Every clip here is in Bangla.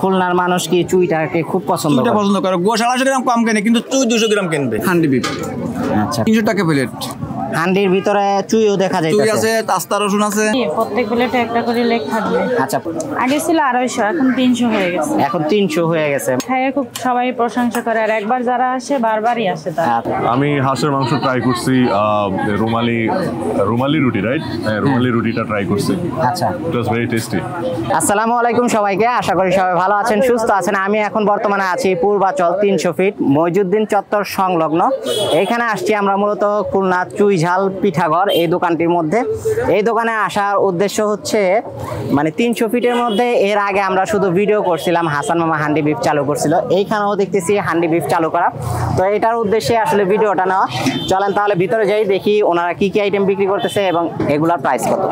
খুলনার মানুষ কি চুইটাকে খুব পছন্দ করে। গোশ 250 গ্রাম কম কেনে, কিন্তু চুই 200 গ্রাম কিনবে। হান্ডি বিফ আচ্ছা 300 টাকা প্লেট। হান্ডির ভিতরে চুইও দেখা যায়, চুই আছে, আস্তা রসুন আছে। প্রত্যেক প্লেটে একটা করে লেগ থাকবে। আচ্ছা আগে ছিল 250, এখন 300 হয়ে গেছে। এখন 300 হয়ে গেছে। খাইয়ে খুব সবাই প্রশংসা করে, আর একবার যারা আসে বারবারই আসে। আমি হাঁসের মাংস ট্রাই করছি, রুমালি রুটি, রাইট? রুমালি রুটিটা ট্রাই করছি। আচ্ছা, ইট ওয়াজ ভেরি টেস্টি। আসসালামু আলাইকুম সবাইকে, আশা করি সবাই ভালো আছেন, সুস্থ আছেন। আমি এখন বর্তমানে আছি পূর্বাচল 300 ফিট মইজুদ্দিন চত্বর সংলগ্ন। এইখানে আসছি আমরা মূলত খুলনা চুই ঝাল পিঠাঘর এই দোকানটির মধ্যে। এই দোকানে আসার উদ্দেশ্য হচ্ছে মানে 300 ফিটের মধ্যে এর আগে আমরা শুধু ভিডিও করছিলাম, হাসান মামা হান্ডি বিফ চালু করছিল, এইখানেও দেখতেছি হান্ডি বিফ চালু করা। তো এটার উদ্দেশ্যে আসলে ভিডিওটা নেওয়া। চলেন তাহলে ভিতরে যাই, দেখি ওনারা কি কি আইটেম বিক্রি করতেছে এবং এগুলার প্রাইস কত।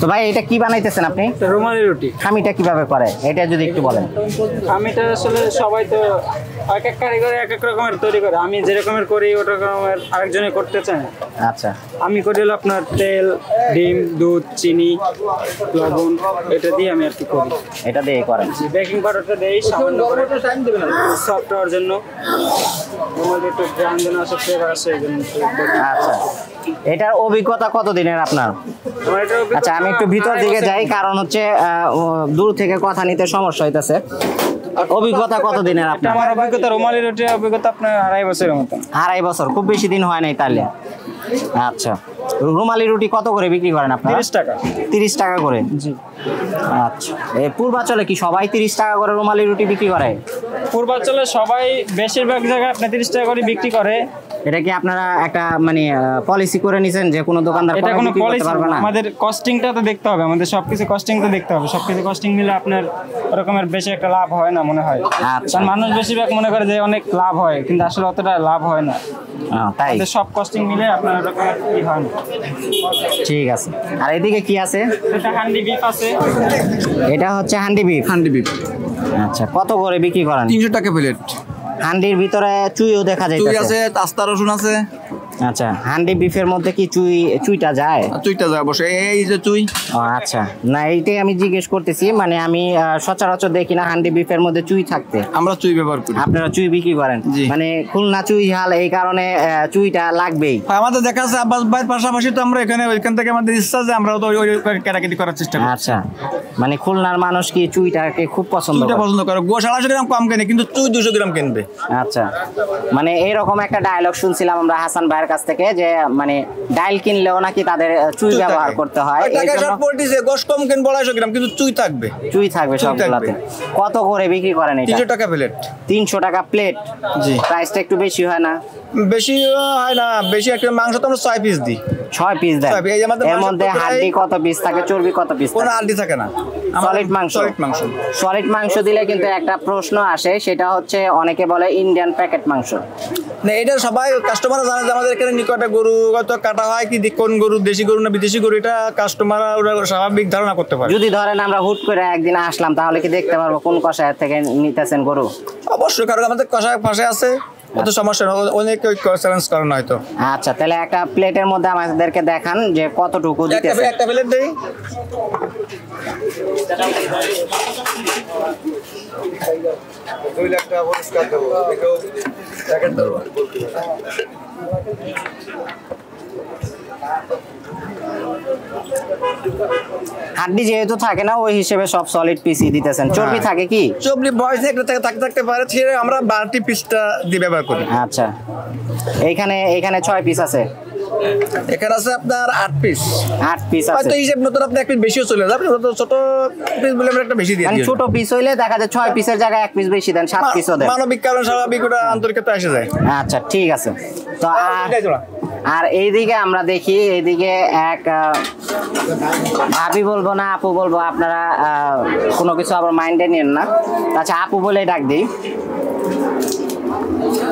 তো ভাই এটা কি বানাইতেছেন আপনি? রুমালি রুটি। খামিটা কিভাবে করে এটা যদি একটু বলেন। খামিটা আসলে সবাই তো এক এক কারিগর এক এক রকমের তৈরি করে। আমি যে রকমের করি ওটা রকমের আরেকজনে করতে চায়। আচ্ছা, আমি করি হলো আপনার তেল, ডিম, দুধ, চিনি, লবণ, এটা দিয়ে আমি আর কি করি। এটা দিয়ে করেন? বেকিং পাউডারটা দেই সামান্য করে, সফট হওয়ার জন্য, একটু গ্রাম যেন আসে, ফ্লেভার আসে এই জন্য। আচ্ছা, এটার অভিজ্ঞতা কত দিনের আপনার? আচ্ছা আমি একটু ভিতর দিকে যাই, কারণ হচ্ছে দূর থেকে কথা নিতে সমস্যা হইতেছে। অভিজ্ঞতা কত দিনের আপনার? আমার অভিজ্ঞতা রুমালি রুটির অভিজ্ঞতা আপনার 2.5 বছরের মতো। 2.5 বছর, খুব বেশি দিন হয় নাই তাহলে। আচ্ছা, রুমালি রুটি কত করে বিক্রি করেন আপনারা? 30 টাকা। 30 টাকা করে? জি। আচ্ছা, এই পূর্বাচলে কি সবাই 30 টাকা করে রুমালি রুটি বিক্রি করে? পূর্বাচলে সবাই বেশিরভাগ জায়গায় আপনার 30 টাকা করে বিক্রি করে। এটা কি আপনারা একটা মানে পলিসি করে নিছেন যে কোনো দোকানদার এটা কোনো পলিসি পারবে না? আমাদের কস্টিংটা তো দেখতে হবে, আমাদের সবকিছু কস্টিং তো দেখতে হবে। সবকিছু কস্টিং মিলে আপনার ওরকমের বেশি একটা লাভ হয় না মনে হয়। আচ্ছা, কারণ মানুষ বেশিরভাগ মনে করে যে অনেক লাভ হয়, কিন্তু আসলে অতটা লাভ হয় না। তাই সব কস্টিং মিলে আপনার ওরকমের কি হয় না। ঠিক আছে। আর এদিকে কি আছে? এটা হান্ডি বিফ আছে। এটা হচ্ছে হান্ডি বিফ। হান্ডি বিফ। আচ্ছা, কত করে বিক্রি করেন? 300 টাকা প্লেট। হান্ডির ভিতরে চুইও দেখা যায়? চুই আছে, আস্তা রসুন আছে। আচ্ছা, হান্ডি বিফের মধ্যে কি চুইটা যায়? চুইটা যায় বসে, এই যে চুই। ও আচ্ছা, না এইটাই আমি জিজ্ঞেস করতেছি, মানে আমি সচরাচর দেখি না হান্ডি বিফের মধ্যে চুই থাকতে। আমরা চুই ব্যবহার করি। আপনারা চুই বিক্রি করেন? মানে খুলনা চুই ঝাল, এই কারণে চুইটা লাগবেই। আমাদের দেখা আছে আব্বাস ভাইয়ের পাশাপাশি তো আমরা এখানে, ওইখান থেকে আমাদের ইচ্ছা যে আমরা তো ওই কেটাকেটি করার চেষ্টা করি। আচ্ছা, মানে খুলনার মানুষ কি চুইটাকে খুব পছন্দ করে। গোশ 250 গ্রাম কম কেনে, কিন্তু চুই 200 গ্রাম কিনবে। আচ্ছা, মানে এইরকম একটা ডায়লগ শুনছিলাম আমরা হাসান ভাইয়ের কাছ থেকে, যে মানে ডাইল কিনলেও নাকি তাদের চুই ব্যবহার করতে হয়। গোশ কম কিনবে 250 গ্রাম, কিন্তু চুই থাকবে। চুই থাকবে সবগুলাতে। কত করে বিক্রি করেন এটা? 300 টাকা প্লেট। 300 টাকা প্লেট? জি। প্রাইসটা একটু বেশি হয় না? বেশি হয় না, বেশি একটা মাংস তো আমরা 6 পিস দিই। 6 পিস দেন? এর মধ্যে হাড্ডি কত পিস থাকে, চর্বি কত পিস থাকে? কোনো হাড্ডি থাকে না, সলিড মাংস। সলিড মাংস দিলে কিন্তু একটা প্রশ্ন আসে, সেটা হচ্ছে অনেকে বলে ইন্ডিয়ান প্যাকেট মাংস। না, এটা সবাই কাস্টমার জানে যে আমাদের এখানে নিকটে গরু কত কাটা হয়, কি কোন গরু, দেশি গরু না বিদেশি গরু, এটা কাস্টমার ওরা স্বাভাবিক ধারণা করতে পারে। যদি ধরেন আমরা হুট করে একদিন আসলাম, তাহলে কি দেখতে পারবো কোন কষায়ের থেকে নিতেছেন গরু? অবশ্যই, কারণ আমাদের কষায় পাশে আছে, অত সমস্যা না, অনেক চ্যালেঞ্জ করেন হয়তো। আচ্ছা, তাহলে একটা প্লেটের মধ্যে আমাদেরকে দেখান যে কতটুকু দিতেছে। একটা প্লেট দেই। 2 লাখ টাকা পুরস্কার দেবো, দেখো প্যাকেট দেবো। হাড্ডি যেহেতু থাকে না, ওই হিসেবে সব সলিড পিসই দিতেছেন। চর্বি থাকে কি? চর্বি বয়স থাকতে পারে, ছেড়ে আমরা 12টি পিসটা দিয়ে ব্যবহার করি। আচ্ছা, এখানে 6 পিস আছে? এখানে আছে আপনার 8 পিস। 8 পিস আছে? হয়তো হিসেব মতো আপনি 1 পিস বেশিও চলে যাবে, ছোট পিস বলে আমরা একটা বেশি দিয়ে দিই। মানে ছোট পিস হইলে দেখা যায় 6 পিসের জায়গায় 1 পিস বেশি দেন, 7 পিসও দেন। মানবিক কারণ, স্বাভাবিক, ওটা আন্তরিকতা এসে যায়। আচ্ছা ঠিক আছে। তো আর এইদিকে আমরা দেখি, এইদিকে এক ভাবি বলবো না আপু বলবো, আপনারা কোনো কিছু আবার মাইন্ডে নেন না। আচ্ছা, আপু বলে ডাক দিই।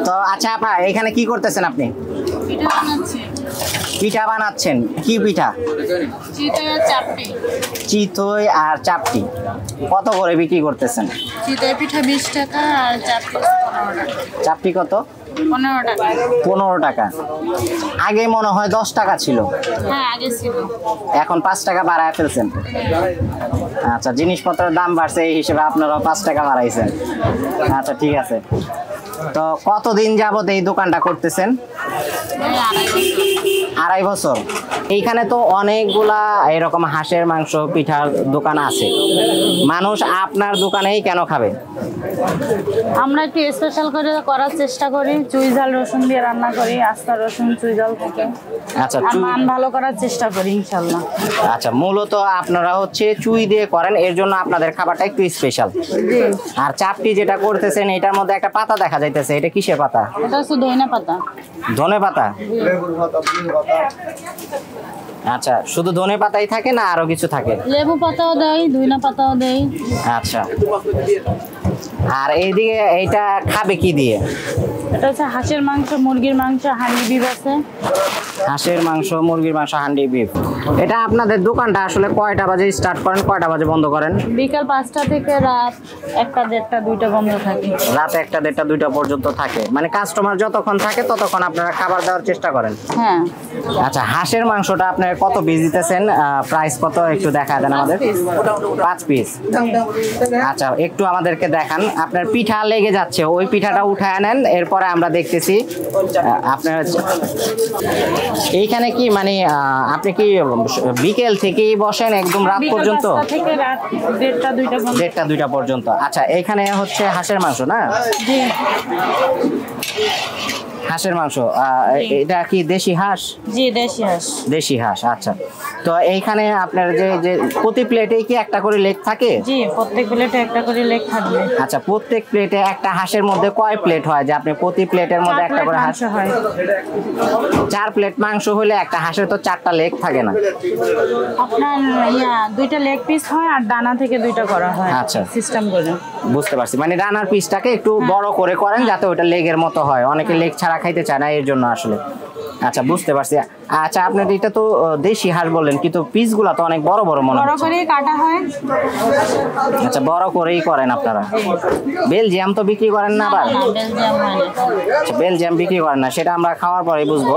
তো আচ্ছা আপা, এখানে কি করতেছেন আপনি? পিঠা বানাচ্ছেন? কি পিঠা? চিতই আর চাপটি। কত করে বিক্রি করতেছেন? চিতই পিঠা 20 টাকা আর চাপটি 15 টাকা। চাপটি কত? 15 টাকা। 15 টাকা। আগে মনে হয় 10 টাকা ছিল, হ্যাঁ আগে ছিল। এখন 5 টাকা বাড়ায় ফেলছেন। আচ্ছা, জিনিসপত্রের দাম বাড়ছে এই হিসেবে আপনারাও 5 টাকা বাড়াইছেন। আচ্ছা ঠিক আছে। তো কতদিন যাবত এই দোকানটা করতেছেন? এই 2.5 বছর। 2.5 বছর। এইখানে তো অনেকগুলা এরকম হাঁসের মাংস পিঠার দোকান আছে, মানুষ আপনার দোকানেই কেন খাবে? আমরা একটু স্পেশাল করে করার চেষ্টা করি, চুই ঝাল রসুন দিয়ে রান্না করি, আস্তা রসুন চুই ঝাল থেকে। আচ্ছা আর মান ভালো করার চেষ্টা করি ইনশাল্লাহ। আচ্ছা, মূলত আপনারা হচ্ছে চুই দিয়ে করেন, এর জন্য আপনাদের খাবারটা একটু স্পেশাল। জি। আর চাপটি যেটা করতেছেন এটার মধ্যে একটা পাতা দেখা যাইতেছে, এটা কিসের পাতা? এটা হচ্ছে ধইনা পাতা। ধনে পাতা? আচ্ছা, শুধু ধনে পাতাই থাকে না আরো কিছু থাকে? লেবু পাতাও দেয়, ধইনা পাতাও দেয়। আচ্ছা, আর এইদিকে এইটা খাবে কি দিয়ে? এটা হচ্ছে হাঁসের মাংস, মুরগির মাংস, হাঁড়ি বিফ আছে। হাঁসের মাংস, মুরগির মাংস, হান্ডি বিফ। এটা আপনাদের দোকানটা আসলে কয়টা বাজে স্টার্ট করেন, কয়টা বাজে বন্ধ করেন? বিকাল 5টা থেকে রাত 1টা, 1:30, 2টা বন্ধ থাকে। রাত 1টা, 1:30, 2টা পর্যন্ত থাকে, মানে কাস্টমার যতক্ষণ থাকে ততক্ষণ আপনারা খাবার দেওয়ার চেষ্টা করেন। হ্যাঁ। আচ্ছা, হাঁসের মাংসটা আপনার কত পিস দিতেছেন? প্রাইস কত একটু দেখা দেন আমাদের। 5 পিস। আচ্ছা, একটু আমাদেরকে দেখান। আপনার পিঠা লেগে যাচ্ছে, ওই পিঠাটা উঠায় নেন, এরপরে আমরা দেখতেছি আপনার এইখানে কি মানে আপনি কি বিকেল থেকেই বসেন একদম রাত বিকাল পর্যন্ত? 5টা থেকে রাত 1:30, 2টা বন্ধ। 1:30, 2টা পর্যন্ত। আচ্ছা, এইখানে হচ্ছে হাঁসের মাংস না? জি। হাঁসের মাংস। এটা কি দেশি হাঁস? জি, দেশি হাঁস। দেশি হাঁস। আচ্ছা, তো এইখানে আপনার যে যে প্রতি প্লেটেই কি একটা করে লেগ থাকে? জি, প্রত্যেক প্লেটে একটা করে লেগ থাকবে। আচ্ছা, প্রত্যেক প্লেটে একটা হাঁসের মধ্যে কয় প্লেট হয় যে আপনি প্রতি প্লেটের মধ্যে 4 একটা প্লেট করে হাঁস? মাংস হয়। 4 প্লেট মাংস হলে একটা হাঁসের তো 4টা লেগ থাকে না? আপনার 2টা লেগ পিস হয় আর ডানা থেকে 2টা করা হয়। আচ্ছা। সিস্টেম করে। বুঝতে পারছি, মানে রানার পিসটাকে একটু বড় করে করেন যাতে ওটা লেগের মতো হয়, অনেকে লেগ ছাড়া খাইতে চায় না এর জন্য আসলে। আচ্ছা, বুঝতে পারছি। আচ্ছা, আপনার এটা তো দেশি হাঁস বললেন, কিন্তু পিসগুলো তো অনেক বড় বড় মনে বড় হচ্ছে। করে কাটা হয়। আচ্ছা, বড় করেই করেন আপনারা। বেলজিয়াম তো বিক্রি করেন না আবার? না, বেলজিয়াম হয় না। আচ্ছা, বেলজিয়াম বিক্রি করেন না, সেটা আমরা খাওয়ার পরেই বুঝবো।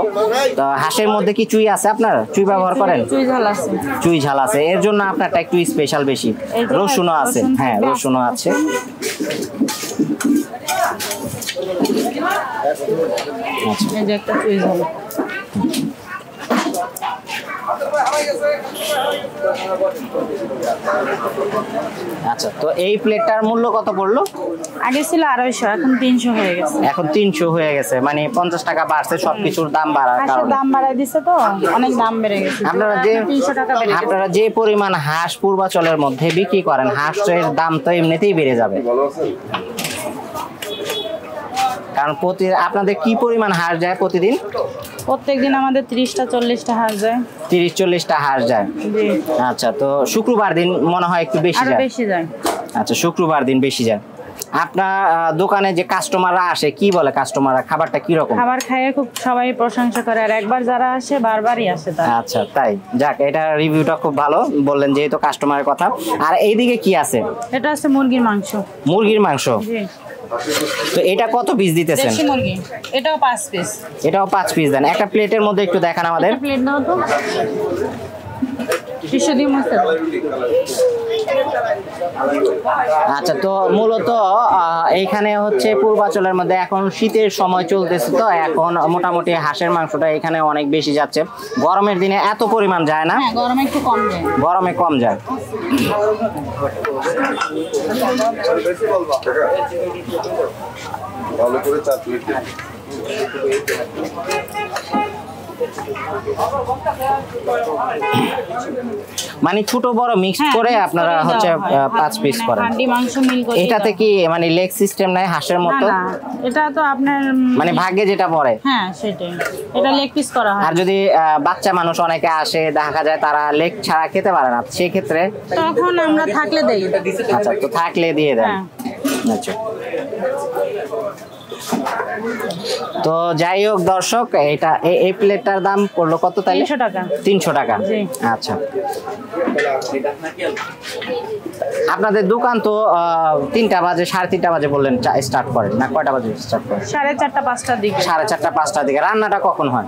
তো হাঁসের মধ্যে কি চুই আছে আপনার? চুই ব্যবহার করেন? চুই ঝাল আছে। চুই ঝাল আছে, এর জন্য আপনারটা একটু স্পেশাল বেশি। এই যে রসুনও আছে? রসুন হ্যাঁ, থাকবে, রসুনও আছে। এই যে একটা চুই ঝাল। আচ্ছা, তো এই প্লেটটার মূল্য কত পড়লো? আগে ছিল 250, এখন 300 হয়ে গেছে। এখন 300 হয়ে গেছে, মানে 50 টাকা বাড়ছে সবকিছুর দাম বাড়ার হাঁসের কারণে। দাম বাড়ায় দিছে তো, অনেক দাম বেড়ে গেছে। আপনারা যে 300 টাকা বেড়ে গেছে। আপনারা যে পরিমাণ হাঁস পূর্বাচলের মধ্যে বিক্রি করেন, হাঁসের দাম তো এমনিতেই বেড়ে যাবে, কারণ আপনাদের কি পরিমাণ হাঁস যায় প্রতিদিন? প্রত্যেকদিন আমাদের 30টা 40টা হাঁস যায়। 30-40টা হাঁস যায়। জি। আচ্ছা, তো শুক্রবার দিন মনে হয় একটু বেশি আরো যায়। বেশি যায়। আচ্ছা, শুক্রবার দিন বেশি যায়। আপনার দোকানে যে কাস্টমাররা আসে কি বলে? কাস্টমাররা খাবারটা কি রকম? খাবার খাইয়ে খুব সবাই প্রশংসা করে, আর একবার যারা আসে বারবারই আসে তারা। আচ্ছা, তাই? যাক, এটা রিভিউটা খুব ভালো বললেন যেহেতু কাস্টমারের কথা। আর এইদিকে কি আছে? এটা আছে মুরগির মাংস। মুরগির মাংস। জি। তো এটা কত পিস দিতেছেন? দেশি মুরগি। এটাও 5 পিস। এটাও 5 পিস দেন। একটা প্লেটের মধ্যে একটু দেখান আমাদের। প্লেট দাও তো। টিস্যু দিয়ে মুছতে দাও। আচ্ছা, তো মূলত এইখানে হচ্ছে পূর্বাচলের মধ্যে এখন শীতের সময় চলতেছে, তো এখন মোটামুটি হাঁসের মাংসটা এখানে অনেক বেশি যাচ্ছে। গরমের দিনে এত পরিমাণ যায় না, হ্যাঁ, গরমে একটু কম যায়। গরমে কম যায়। ভালো করে 4 প্লেট। মানে ছোট বড় মিক্স করে আপনারা হচ্ছে 5 পিস করেন। হাঁড়ি মাংস মিল করে। এটাতে কি মানে লেগ সিস্টেম নাই হাঁসের মতো? না, এটা তো আপনার মানে ভাগ্যে যেটা পড়ে। হ্যাঁ, সেটাই। এটা লেগ পিস করা হয়। আর যদি বাচ্চা মানুষ অনেকে আসে, দেখা যায় তারা লেগ ছাড়া খেতে পারে না, সেই ক্ষেত্রে তখন আমরা থাকলে দেই। আচ্ছা, তো থাকলে দিয়ে দেন। হ্যাঁ। আচ্ছা, তো যাই হোক দর্শক, এটা এই প্লেটটার দাম পড়লো কত তাইলে? 300 টাকা। 300 টাকা। জি। আচ্ছা, আপনাদের দোকান তো 3টা বাজে 3:30 বাজে বললেন স্টার্ট করেন, না কয়টা বাজে স্টার্ট করেন? 4:30 5টার দিকে। 4:30 5টার দিকে। রান্নাটা কখন হয়?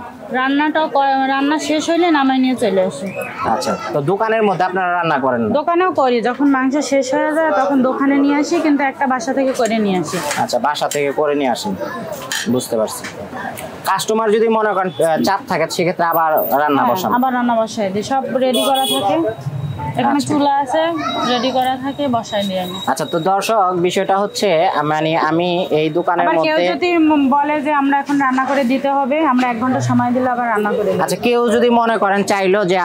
রান্না শেষ হইলে নামাই নিয়ে চলে আসি। আচ্ছা, তো দোকানের মধ্যে আপনারা রান্না করেন না? দোকানেও করি, যখন মাংস শেষ হয়ে যায় তখন দোকানে নিয়ে আসি, কিন্তু একটা বাসা থেকে করে নিয়ে আসি। আচ্ছা, বাসা থেকে করে নিয়ে আসেন, বুঝতে পারছি। কাস্টমার যদি মনে করেন চাপ থাকে সেক্ষেত্রে আবার রান্না বসান? আবার রান্না বসাই দিই, সব রেডি করা থাকে, এখানে চুলা আছে, রেডি করা থাকে, বসাই দিই আমি। আচ্ছা, তো দর্শক বিষয়টা হচ্ছে মানে আমি এই দোকানের আবার কেউ মধ্যে যদি বলে যে আমরা এখন রান্না করে দিতে হবে, আমরা 1 ঘন্টা সময় দিলে আবার রান্না করে দিই। আচ্ছা, কেউ যদি মনে করেন চাইলো যে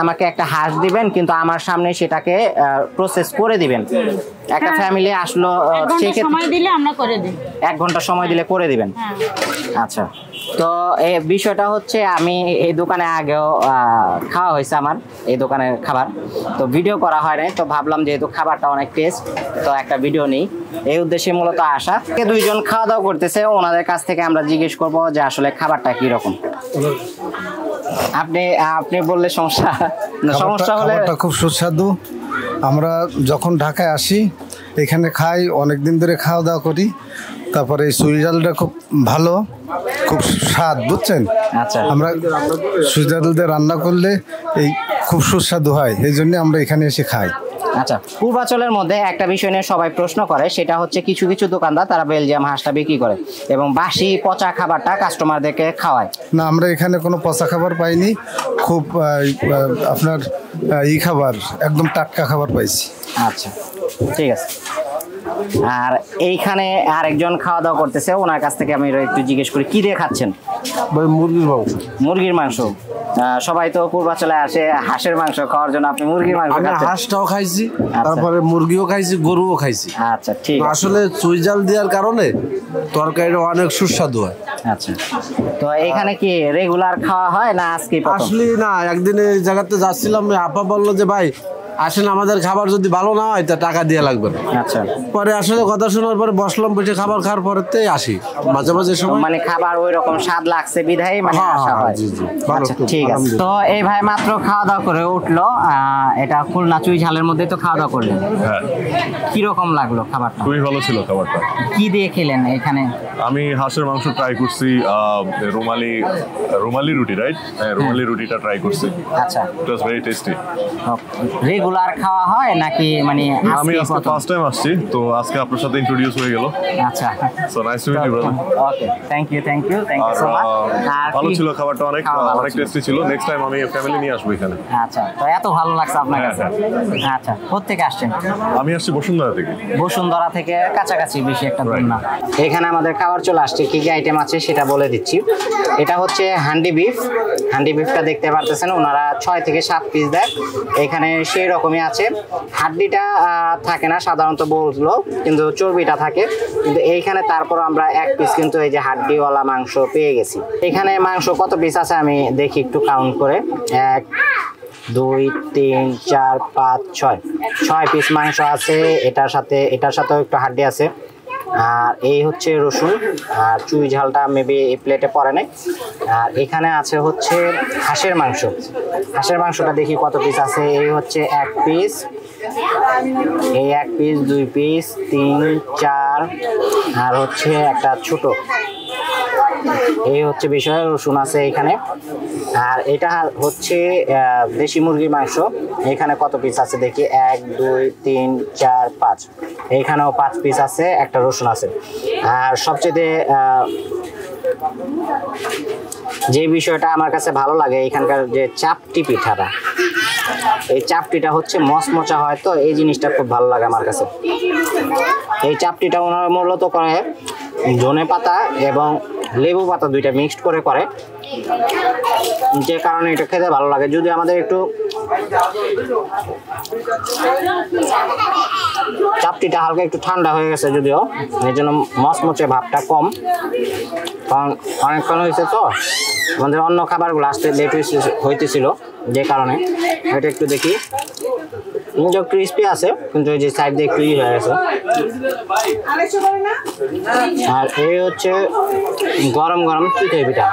আমাকে একটা হাঁস দিবেন কিন্তু আমার সামনে সেটাকে প্রসেস করে দিবেন, একটা ফ্যামিলি আসলো, 1 ঘন্টা সেক্ষেত্রে সময় দিলে আমরা করে দিই। 1 ঘন্টা সময় দিলে করে দিবেন? হ্যাঁ। আচ্ছা, তো এই বিষয়টা হচ্ছে আমি এই দোকানে আগেও খাওয়া হয়েছে আমার এই দোকানের খাবার, তো ভিডিও করা হয় নাই, তো ভাবলাম যেহেতু খাবারটা অনেক টেস্ট তো একটা ভিডিও নেই, এই উদ্দেশ্যে মূলত আসা। 2জন খাওয়া দাওয়া করতেছে, ওনাদের কাছ থেকে আমরা জিজ্ঞেস করবো যে আসলে খাবারটা কি রকম। আপনি বললে সমস্যা হলে? খাবারটা খুব সুস্বাদু। আমরা যখন ঢাকায় আসি এখানে খাই, অনেক দিন ধরে খাওয়া দাওয়া করি। তারপরে এই চুই ঝালটা খুব ভালো, খুব স্বাদ, বুঝছেন? আচ্ছা, আমরা চুই ঝাল দিয়ে রান্না করলে এই খুব সুস্বাদু হয়, এই জন্য আমরা এখানে এসে খাই। আচ্ছা, পূর্বাচলের মধ্যে একটা বিষয় নিয়ে সবাই প্রশ্ন করে, সেটা হচ্ছে কিছু কিছু দোকানদার তারা বেলজিয়াম হাঁসটা বিক্রি করে এবং বাসি পচা খাবারটা কাস্টমারদেরকে খাওয়ায়। না, আমরা এখানে কোনো পচা খাবার পাইনি, খুব আপনার খাবার একদম টাটকা খাবার পাইছি। আচ্ছা, ঠিক আছে। আর এইখানে আরেকজন খাওয়া দাওয়া করতেছে, ওনার কাছ থেকে আমি একটু জিজ্ঞেস করি কি দিয়ে খাচ্ছেন? মুরগির মাংস। মুরগির মাংস। সবাই তো পূর্বাচলে আসে হাঁসের মাংস খাওয়ার জন্য, আপনি মুরগির মাংস খাচ্ছেন? হাঁসটাও খাইছি, তারপরে মুরগিও খাইছি, গরুও খাইছি। আচ্ছা, ঠিক আছে। আসলে চুই ঝাল দেওয়ার কারণে তরকারিটা অনেক সুস্বাদু হয়। আচ্ছা, তো এখানে কি রেগুলার খাওয়া হয় না আজকে প্রথম? আসলে না, একদিন এই জায়গাতে যাচ্ছিলাম, আপা বললো যে ভাই আসেন, আমাদের খাবার যদি ভালো না হয় তা টাকা দিয়ে লাগবে না। আচ্ছা, পরে আসলে কথা শোনার পরে বসলাম, বসে খাবার খাওয়ার পরেতেই আসি মাঝে মাঝে সময়। মানে খাবার ওই রকম স্বাদ লাগছে বিধায় মানে আসা হয়। আচ্ছা, ঠিক আছে। তো এই ভাই মাত্র খাওয়া দাওয়া করে উঠলো, এটা খুলনা চুই ঝালের মধ্যে তো খাওয়া দাওয়া করলেন, হ্যাঁ। কিরকম লাগলো খাবারটা? খুবই ভালো ছিল খাবারটা। কি দিয়ে খেলেন এখানে? আমি হাঁসের মাংস ট্রাই করছি, রুমালি রুটি, রাইট? হ্যাঁ, রুমালি রুটিটা ট্রাই করছি। আচ্ছা, ইট ওয়াজ ভেরি টেস্টি। রেগুলার খাওয়া হয় নাকি মানে আমি আজকে ফার্স্ট টাইম আসছি, তো আজকে আপনার সাথে ইন্ট্রোডিউস হয়ে গেল। আচ্ছা, so nice to meet you brother. Okay, thank you so much. ভালো ছিল খাবারটা, অনেক টেস্টি ছিল। নেক্সট টাইম আমি ফ্যামিলি নিয়ে আসবো এখানে। আচ্ছা, তো এত ভালো লাগছে আপনার হ্যাঁ, কাছে? আচ্ছা, কোত্থেকে আসছেন? আমি আসছি বসুন্ধরা থেকে। বসুন্ধরা থেকে কাছাকাছি, বেশি একটা দূর না। এখানে আমাদের খাবার চলে আসছে, কি কি আইটেম আছে সেটা বলে দিচ্ছি। এটা হচ্ছে হান্ডি বিফটা দেখতে পারতেছেন, ওনারা 6 থেকে 7 পিস দেয়। এখানে সেই রকমই আছে, হাড্ডিটা থাকে না সাধারণত বললো, কিন্তু চর্বিটা থাকে। কিন্তু এইখানে তারপর আমরা 1 পিস কিন্তু এই যে হাড্ডিওয়ালা মাংস পেয়ে গেছি। এখানে মাংস কত পিস আছে আমি দেখি একটু কাউন্ট করে, 1 2 3 4 5 6 পিস মাংস আছে। এটার সাথেও একটু হাড্ডি আছে। আর এই হচ্ছে রসুন, আর চুই ঝালটা মেবি এই প্লেটে পড়ে নাই। আর এখানে আছে হচ্ছে হাঁসের মাংসটা দেখি কত পিস আছে। এই হচ্ছে 1 পিস, এই 1 পিস, 2 পিস, 3 4, আর হচ্ছে একটা ছোট। এই হচ্ছে বিষয়, রসুন আছে এখানে। আর এটা হচ্ছে দেশি মুরগির মাংস। এখানে কত পিস আছে দেখি, 1 2 3 4 5, এইখানেও 5 পিস আছে, একটা রসুন আছে। আর সবচেয়ে যে বিষয়টা আমার কাছে ভালো লাগে এখানকার যে চাপটি পিঠাটা, এই চাপটিটা হচ্ছে মচমচা হয়, তো এই জিনিসটা খুব ভালো লাগে আমার কাছে। এই চাপটিটা ওনারা মূলত করে ধনে পাতা এবং লেবু পাতা দুইটা মিক্সড করে, যে কারণে এটা খেতে ভালো লাগে। যদি আমাদের একটু চাপটিটা হালকা একটু ঠান্ডা হয়ে গেছে যদিও, এই জন্য মচমচে ভাবটা কম, কারণ অনেকক্ষণ হয়েছে তো আমাদের অন্য খাবারগুলো আসতে লেট হইতেছিল, যে কারণে এটা একটু দেখি। ক্রিস্পি আছে কিন্তু এই যে সাইড দিয়ে একটু হয়ে গেছে। আর এই হচ্ছে গরম চিতই পিঠা,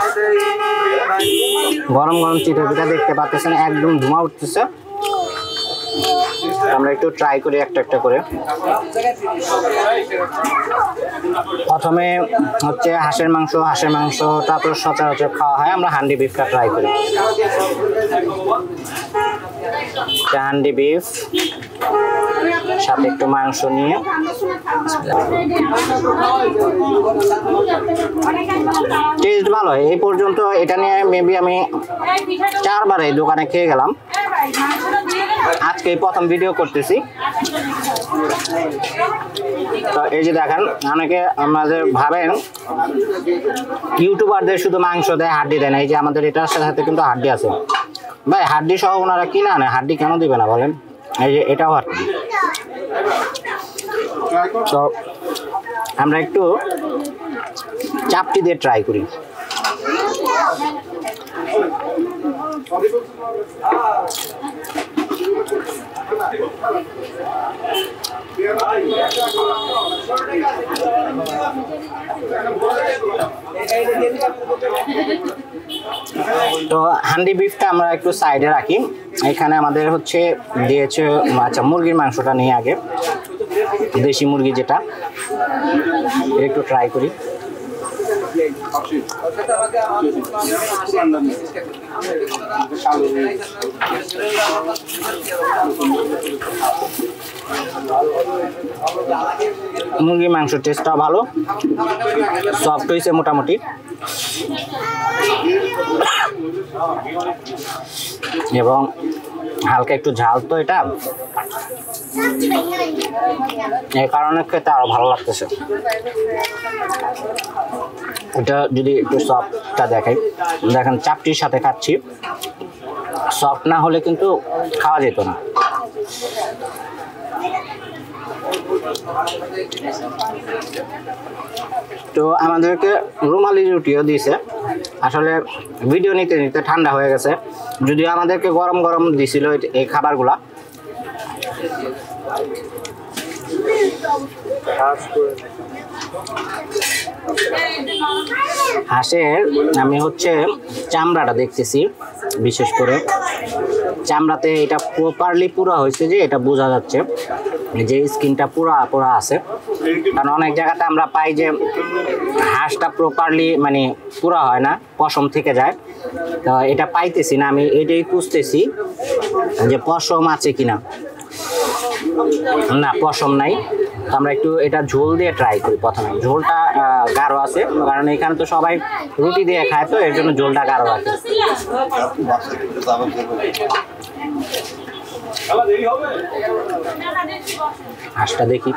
দেখতে পাচ্ছেন একদম ধোঁয়া উঠতেছে। আমরা একটু ট্রাই করি একটা একটা করে। প্রথমে হচ্ছে হাঁসের মাংসটা তো সচরাচর খাওয়া হয়, আমরা হান্ডি বিফটা ট্রাই করি। হান্ডি বিফ সাথে একটু মাংস নিয়ে টেস্ট ভালো। এই পর্যন্ত এটা নিয়ে মেবি আমি 4 বার এই দোকানে খেয়ে গেলাম, আজকে প্রথম ভিডিও করতেছি। তো এই যে দেখেন, অনেকে আমাদের ভাবেন ইউটিউবারদের শুধু মাংস দেয়, হাড্ডি দেয় না। এই যে আমাদের এটার সাথে কিন্তু হাড্ডি আছে ভাই, হাড্ডি সহ ওনারা কিনে আনে, হাড্ডি কেন দিবে না বলেন? এই যে এটাও হাড্ডি। তো আমরা একটু চাপটি দিয়ে ট্রাই করি। তো হান্ডি বিফটা আমরা একটু সাইডে রাখি। এখানে আমাদের হচ্ছে দিয়েছে, আচ্ছা মুরগির মাংসটা নিয়ে আগে, দেশি মুরগি যেটা, একটু ট্রাই করি। মুরগির মাংসের টেস্টটা ভালো, সফট হয়েছে মোটামুটি, এবং হালকা একটু ঝাল, তো এটা এই কারণে খেতে আরো ভালো লাগতেছে। এটা যদি একটু সফটটা দেখাই, দেখেন চাপটির সাথে খাচ্ছি, সফট না হলে কিন্তু খাওয়া যেত না। তো আমাদেরকে রুমালি রুটিও দিয়েছে, আসলে ভিডিও নিতে নিতে ঠান্ডা হয়ে গেছে, যদিও আমাদেরকে গরম গরম দিছিল এই খাবারগুলা। হাঁসের আমি হচ্ছে চামড়াটা দেখতেছি, বিশেষ করে চামড়াতে এটা প্রপারলি পুরা হয়েছে, যে এটা বোঝা যাচ্ছে যে স্কিনটা পুরা পুরা আছে। কারণ অনেক জায়গাতে আমরা পাই যে হাঁসটা প্রপারলি মানে পুরা হয় না, পশম থেকে যায়। তো এটা পাইতেছি না, আমি এটাই খুঁজতেছি যে পশম আছে কিনা। না, পশম নাই। আমরা একটু এটা ঝোল দিয়ে ট্রাই করি। প্রথমে ঝোলটা গাঢ় আছে, কারণ এখানে তো সবাই রুটি দিয়ে খায়, তো এর জন্য ঝোলটা গাঢ় আছে। হাঁসটা দেখি,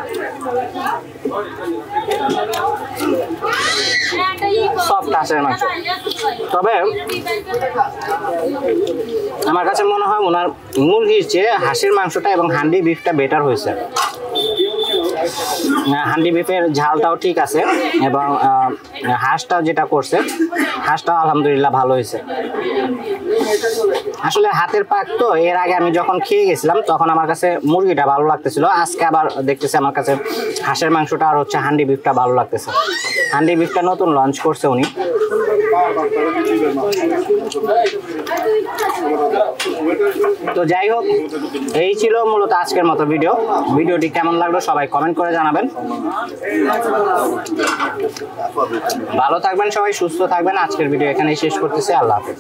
সফট হাঁসের মাংস। তবে আমার কাছে মনে হয় ওনার মুরগির চেয়ে হাঁসের মাংসটা এবং হান্ডি বিফটা বেটার হয়েছে। হান্ডি বিফের ঝালটাও ঠিক আছে, এবং হাঁসটাও যেটা করছে, হাঁসটাও আলহামদুলিল্লাহ ভালো হয়েছে। আসলে হাতের পাক তো, এর আগে আমি যখন খেয়ে গেছিলাম তখন আমার কাছে মুরগিটা ভালো লাগতেছিল, আজকে আবার দেখতেছি আমার কাছে হাঁসের মাংসটা আর হচ্ছে হান্ডি বিফটা ভালো লাগতেছে। হান্ডি বিফটা নতুন লঞ্চ করছে উনি। তো যাই হোক, এই ছিল মূলত আজকের মতো ভিডিওটি কেমন লাগলো সবাই কমেন্ট করে জানাবেন। ভালো থাকবেন সবাই, সুস্থ থাকবেন। আজকের ভিডিও এখানেই শেষ করতেছি। আল্লাহ হাফেজ।